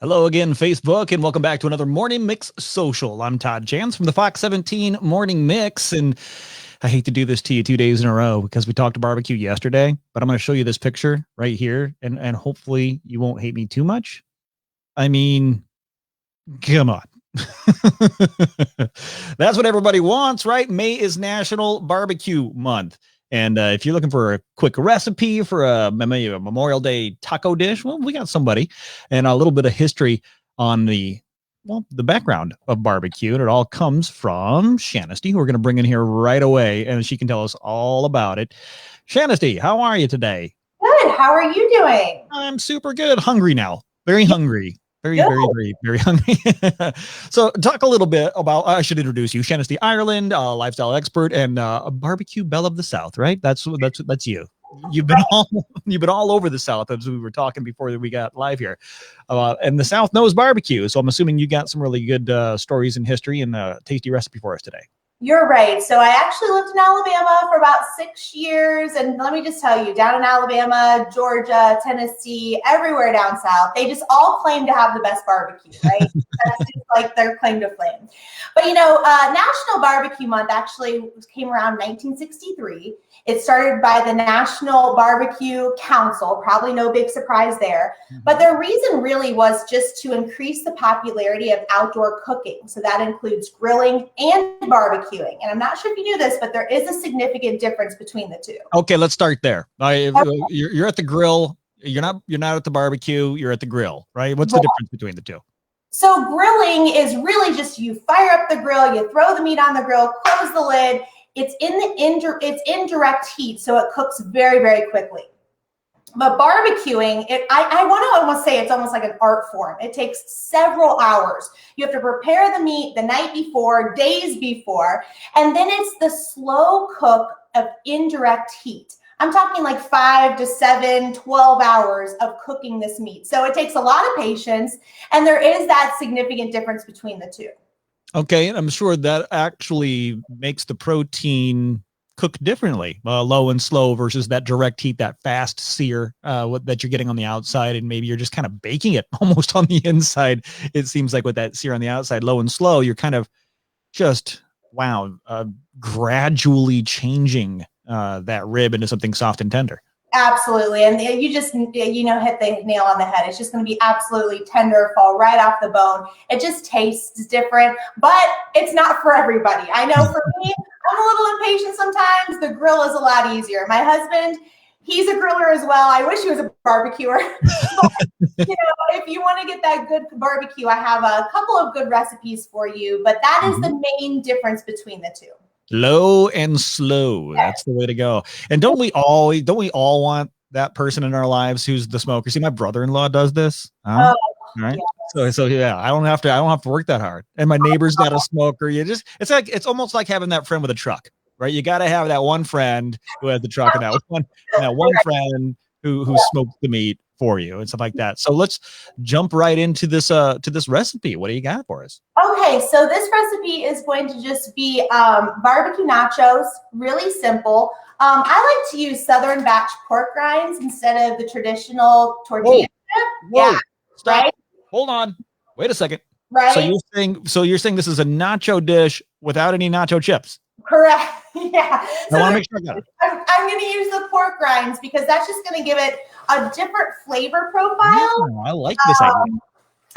Hello again, Facebook, and welcome back to another Morning Mix Social. I'm Todd Jans from the Fox 17 Morning Mix, and I hate to do this to you 2 days in a row because we talked barbecue yesterday, but I'm going to show you this picture right here, and hopefully you won't hate me too much. I mean, come on. That's what everybody wants, right? May is National Barbecue Month. And if you're looking for a quick recipe for a Memorial Day taco dish, well, we got somebody, and a little bit of history on the background of barbecue. And it all comes from Shanisty, who we're going to bring in here right away, and she can tell us all about it. Shanisty, how are you today? Good. How are you doing? I'm super good. Hungry now. Very hungry. Very hungry. So talk a little bit about, I should introduce you, Shanisty Ireland, lifestyle expert and a barbecue belle of the South, right? That's you. You've been all over the South, as we were talking before we got live here. And the South knows barbecue. So I'm assuming you got some really good stories in history and a tasty recipe for us today. You're right. So I actually lived in Alabama for about 6 years. And let me just tell you, down in Alabama, Georgia, Tennessee, everywhere down south, they just all claim to have the best barbecue, right? That's just like their claim to fame. But, National Barbecue Month actually came around 1963. It started by the National Barbecue Council, probably no big surprise there. But their reason really was just to increase the popularity of outdoor cooking. So that includes grilling and barbecuing. And I'm not sure if you knew this, but there is a significant difference between the two. Okay, let's start there. You're at the grill. You're not at the barbecue. You're at the grill, right? What's the difference between the two? So grilling is really just you fire up the grill, you throw the meat on the grill, close the lid. It's it's indirect heat, so it cooks very, very quickly. But barbecuing, I want to almost say it's almost like an art form. It takes several hours. You have to prepare the meat the night before, days before, and then it's the slow cook of indirect heat. I'm talking like 5 to 7, 12 hours of cooking this meat. So it takes a lot of patience, and there is that significant difference between the two. Okay, and I'm sure that actually makes the protein cook differently, low and slow versus that direct heat, that fast sear that you're getting on the outside, and maybe you're just kind of baking it almost on the inside. It seems like with that sear on the outside, low and slow, you're kind of just, gradually changing that rib into something soft and tender. Absolutely. And you just, hit the nail on the head. It's just going to be absolutely tender, fall right off the bone. It just tastes different, but it's not for everybody. I know for me, I'm a little impatient sometimes. The grill is a lot easier. My husband, he's a griller as well. I wish he was a barbecuer. But, if you want to get that good barbecue, I have a couple of good recipes for you, but that is the main difference between the two. Low and slow. Yes. That's the way to go. And don't we all want that person in our lives who's the smoker? See, my brother-in-law does this. Right. Yes. So yeah, I don't have to work that hard. And my neighbor's got a smoker. It's almost like having that friend with a truck, right? You got to have that one friend who has the truck and that one friend who smokes the meat for you and stuff like that. So let's jump right into this recipe. What do you got for us? Okay, so this recipe is going to just be barbecue nachos, really simple. I like to use Southern batch pork rinds instead of the traditional tortilla. Whoa. Yeah, stop. Right? Hold on. Wait a second. Right. So you're saying this is a nacho dish without any nacho chips? Correct. Yeah. So I want to make sure I got it. I'm going to use the pork rinds because that's just going to give it a different flavor profile. Oh, I like this idea.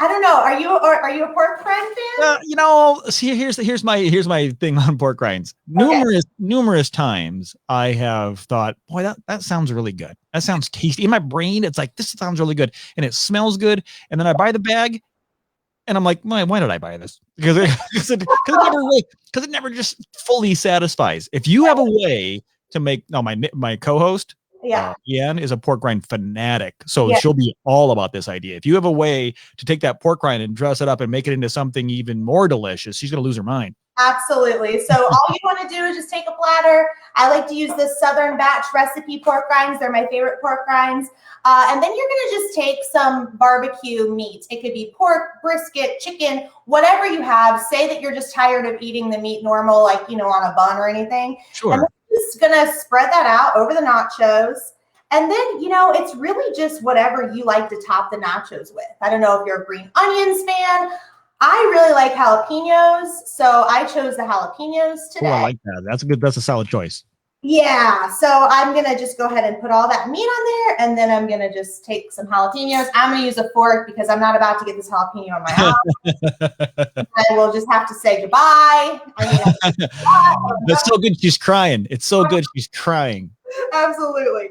I don't know. Are you a pork rind fan? See, here's my thing on pork rinds. Numerous times I have thought, boy, that sounds really good. That sounds tasty. In my brain, it's like, this sounds really good, and it smells good. And then I buy the bag, and I'm like, why did I buy this? Because it never just fully satisfies. If you have a way to make, my co-host, Ian is a pork rind fanatic, so she'll be all about this idea. If you have a way to take that pork rind and dress it up and make it into something even more delicious, she's gonna lose her mind. Absolutely. So all you want to do is just take a platter. I like to use the Southern batch recipe pork rinds. They're my favorite pork rinds. And then you're going to just take some barbecue meat. It could be pork, brisket, chicken, whatever you have. Say that you're just tired of eating the meat normal, like, on a bun or anything. Sure. And then you're just going to spread that out over the nachos. And then, it's really just whatever you like to top the nachos with. I don't know if you're a green onions fan. I really like jalapenos, so I chose the jalapenos today. Oh, I like that. That's a solid choice. Yeah, so I'm going to just go ahead and put all that meat on there, and then I'm going to just take some jalapenos. I'm going to use a fork because I'm not about to get this jalapeno on my own. I will just have to say goodbye. That's so good. She's crying. It's so good. She's crying. Absolutely.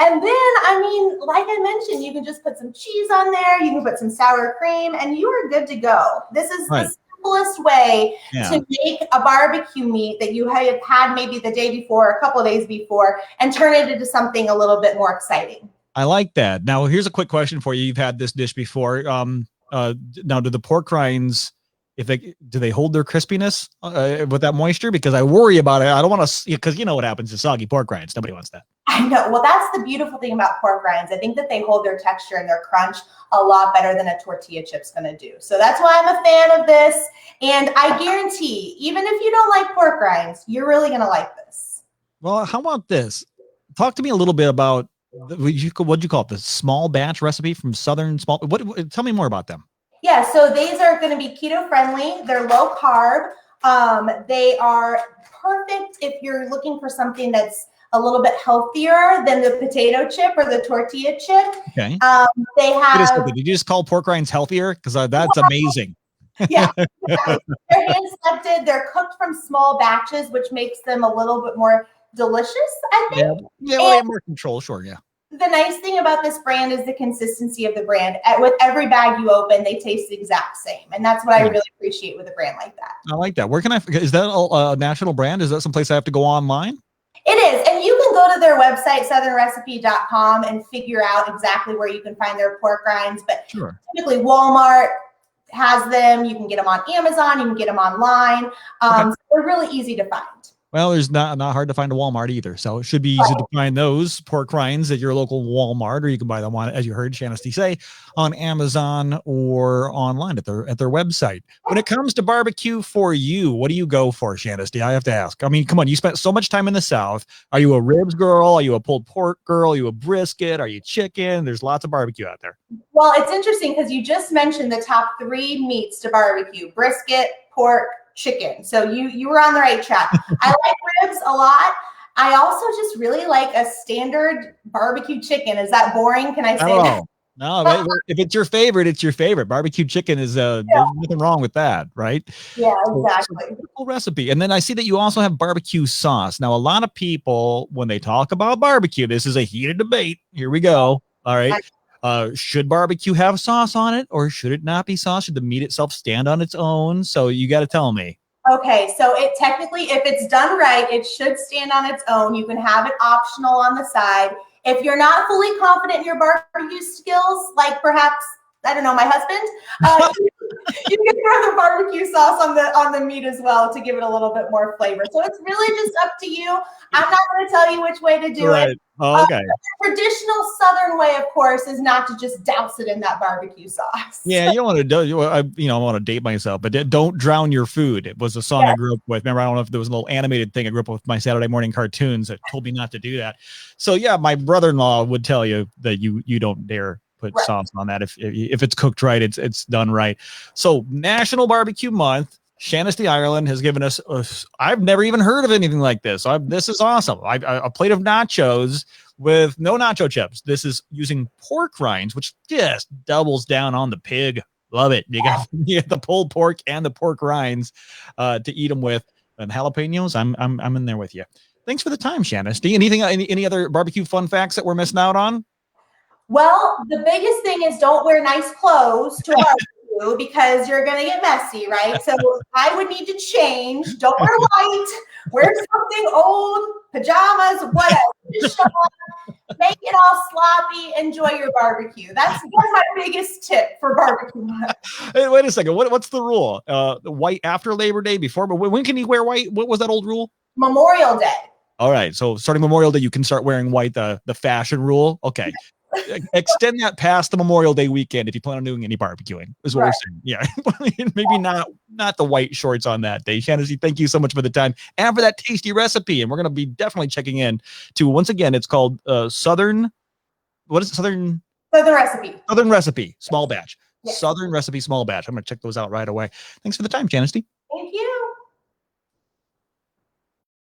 And then, like I mentioned, you can just put some cheese on there. You can put some sour cream, and you are good to go. This is the simplest way to make a barbecue meat that you have had maybe the day before, a couple of days before, and turn it into something a little bit more exciting. I like that. Now, here's a quick question for you. You've had this dish before. Now, do the pork rinds, do they hold their crispiness with that moisture? Because I worry about it. I don't want to, because you know what happens to soggy pork rinds. Nobody wants that. I know. Well, that's the beautiful thing about pork rinds. I think that they hold their texture and their crunch a lot better than a tortilla chip's going to do. So that's why I'm a fan of this. And I guarantee, even if you don't like pork rinds, you're really going to like this. Well, how about this? Talk to me a little bit about what'd you call it? The small batch recipe from Southern Small. Tell me more about them. Yeah, so these are going to be keto friendly. They're low carb. They are perfect if you're looking for something that's a little bit healthier than the potato chip or the tortilla chip. Okay. They have. Did you just call pork rinds healthier? Because that's amazing. Yeah. They're hand selected. They're cooked from small batches, which makes them a little bit more delicious, I think. Yeah, well, more control, sure, yeah. The nice thing about this brand is the consistency of the brand. With every bag you open, they taste the exact same. And that's what I really appreciate with a brand like that. I like that. Is that a national brand? Is that someplace I have to go online? It is. And you can go to their website, southernrecipe.com, and figure out exactly where you can find their pork rinds. But typically Walmart has them. You can get them on Amazon. You can get them online. So they're really easy to find. Well, there's not hard to find a Walmart either. So it should be easy to find those pork rinds at your local Walmart, or you can buy them on, as you heard Shanisty say, on Amazon or online at their website. When it comes to barbecue for you, what do you go for, Shanisty? I have to ask. I mean, come on, you spent so much time in the South. Are you a ribs girl? Are you a pulled pork girl? Are you a brisket? Are you chicken? There's lots of barbecue out there. Well, it's interesting because you just mentioned the top 3 meats to barbecue: brisket, pork, chicken. So you were on the right track. I like ribs a lot. I also just really like a standard barbecue chicken. Is that boring? Can I say that? No, if it's your favorite, it's your favorite. Barbecue chicken is there's nothing wrong with that, right? Yeah, exactly. Cool recipe. And then I see that you also have barbecue sauce. Now, a lot of people, when they talk about barbecue, this is a heated debate. Here we go. All right. Should barbecue have sauce on it, or should it not be sauce? Should the meat itself stand on its own? So you got to tell me. Okay, so it technically, if it's done right, it should stand on its own. You can have it optional on the side. If you're not fully confident in your barbecue skills, like perhaps, I don't know, my husband, you can throw the barbecue sauce on the meat as well to give it a little bit more flavor. So it's really just up to you. I'm not going to tell you which way to do it. Oh, okay. The traditional Southern way, of course, is not to just douse it in that barbecue sauce. Yeah, you don't want to do. I want to date myself, but don't drown your food. It was a song I grew up with. Remember, I don't know if there was a little animated thing I grew up with my Saturday morning cartoons that told me not to do that. So yeah, my brother-in-law would tell you that you don't dare put sauce on that if it's cooked right, it's done right. So National Barbecue Month. Shanisty Ireland has given us, I've never even heard of anything like this. This is awesome. A plate of nachos with no nacho chips. This is using pork rinds, which just doubles down on the pig. Love it. You got the pulled pork and the pork rinds to eat them with. And jalapenos, I'm in there with you. Thanks for the time, Shanisty. Any other barbecue fun facts that we're missing out on? Well, the biggest thing is don't wear nice clothes to barbecue because you're going to get messy, right? So I would need to change. Don't wear white. Wear something old, pajamas, whatever. Just show up, make it all sloppy. Enjoy your barbecue. That's my biggest tip for barbecue. Hey, wait a second. What's the rule? White after Labor Day, before? But when can you wear white? What was that old rule? Memorial Day. All right. So starting Memorial Day, you can start wearing white. The fashion rule. Okay. Extend that past the Memorial Day weekend if you plan on doing any barbecuing, is what we're saying. Yeah. Maybe not the white shorts on that day. Shanisty, thank you so much for the time and for that tasty recipe. And we're going to be definitely checking in to, once again, it's called Southern what is it? Southern recipe. small batch. Yes. Southern recipe small batch. I'm gonna check those out right away. Thanks for the time, Shanisty. Thank you.